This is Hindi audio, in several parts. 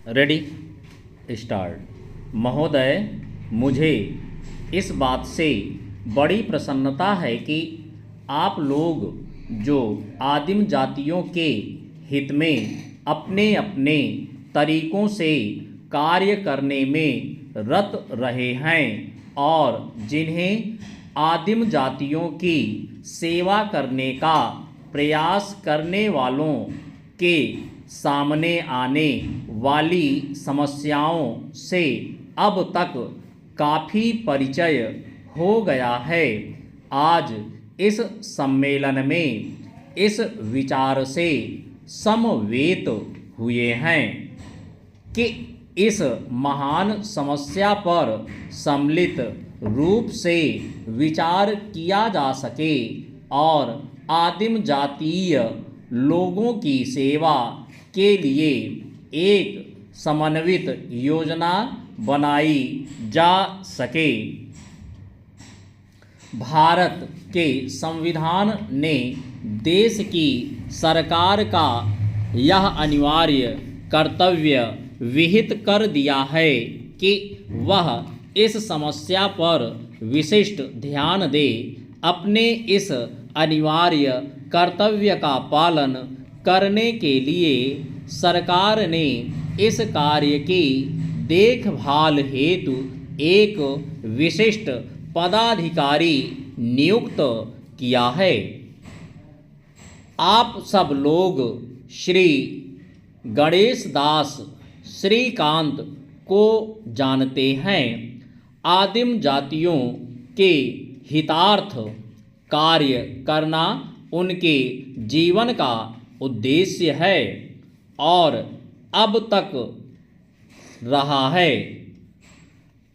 Ready start. महोदय, मुझे इस बात से बड़ी प्रसन्नता है कि आप लोग जो आदिम जातियों के हित में अपने अपने तरीकों से कार्य करने में रत रहे हैं और जिन्हें आदिम जातियों की सेवा करने का प्रयास करने वालों के सामने आने वाली समस्याओं से अब तक काफ़ी परिचय हो गया है, आज इस सम्मेलन में इस विचार से समवेत हुए हैं कि इस महान समस्या पर सम्मिलित रूप से विचार किया जा सके और आदिम जातीय लोगों की सेवा के लिए एक समन्वित योजना बनाई जा सके। भारत के संविधान ने देश की सरकार का यह अनिवार्य कर्तव्य विहित कर दिया है कि वह इस समस्या पर विशिष्ट ध्यान दे। अपने इस अनिवार्य कर्तव्य का पालन करने के लिए सरकार ने इस कार्य की देखभाल हेतु एक विशिष्ट पदाधिकारी नियुक्त किया है। आप सब लोग श्री गणेश दास श्रीकांत को जानते हैं। आदिम जातियों के हितार्थ कार्य करना उनके जीवन का उद्देश्य है और अब तक रहा है,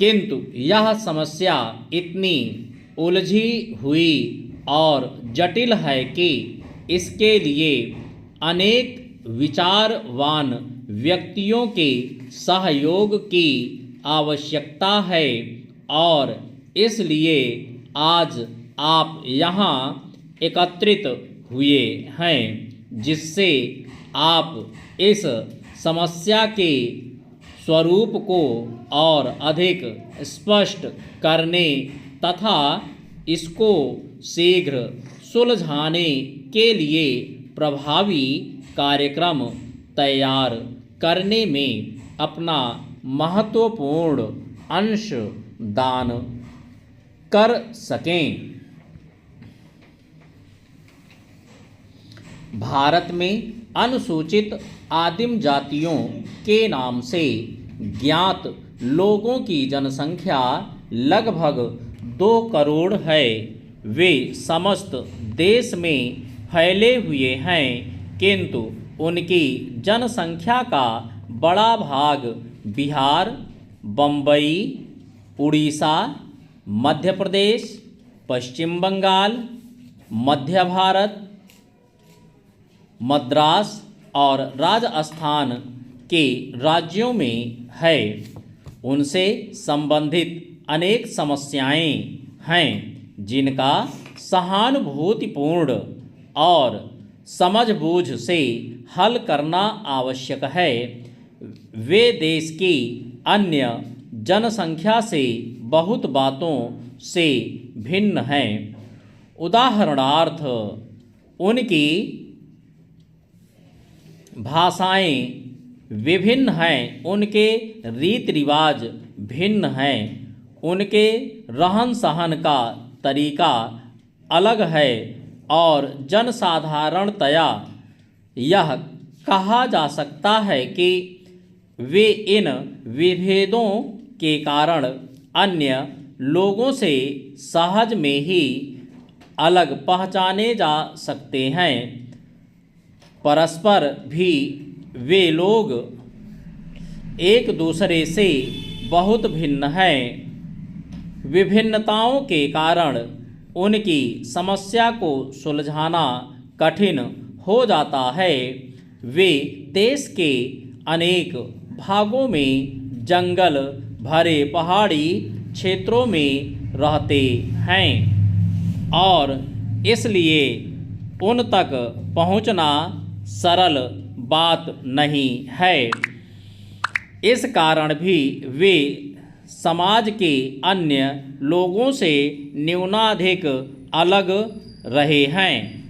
किंतु यह समस्या इतनी उलझी हुई और जटिल है कि इसके लिए अनेक विचारवान व्यक्तियों के सहयोग की आवश्यकता है और इसलिए आज आप यहाँ एकत्रित हुए हैं, जिससे आप इस समस्या के स्वरूप को और अधिक स्पष्ट करने तथा इसको शीघ्र सुलझाने के लिए प्रभावी कार्यक्रम तैयार करने में अपना महत्वपूर्ण अंश दान कर सकें। भारत में अनुसूचित आदिम जातियों के नाम से ज्ञात लोगों की जनसंख्या लगभग 2 करोड़ है। वे समस्त देश में फैले हुए हैं, किंतु उनकी जनसंख्या का बड़ा भाग बिहार, बम्बई, उड़ीसा, मध्य प्रदेश, पश्चिम बंगाल, मध्य भारत, मद्रास और राजस्थान के राज्यों में है। उनसे संबंधित अनेक समस्याएं हैं जिनका सहानुभूतिपूर्ण और समझबूझ से हल करना आवश्यक है। वे देश की अन्य जनसंख्या से बहुत बातों से भिन्न हैं। उदाहरणार्थ, उनकी भाषाएं विभिन्न हैं, उनके रीति रिवाज भिन्न हैं, उनके रहन सहन का तरीका अलग है और जनसाधारणतया यह कहा जा सकता है कि वे इन विभेदों के कारण अन्य लोगों से सहज में ही अलग पहचाने जा सकते हैं। परस्पर भी वे लोग एक दूसरे से बहुत भिन्न हैं। विभिन्नताओं के कारण उनकी समस्या को सुलझाना कठिन हो जाता है। वे देश के अनेक भागों में जंगल भरे पहाड़ी क्षेत्रों में रहते हैं और इसलिए उन तक पहुंचना सरल बात नहीं है। इस कारण भी वे समाज के अन्य लोगों से न्यूनाधिक अलग रहे हैं।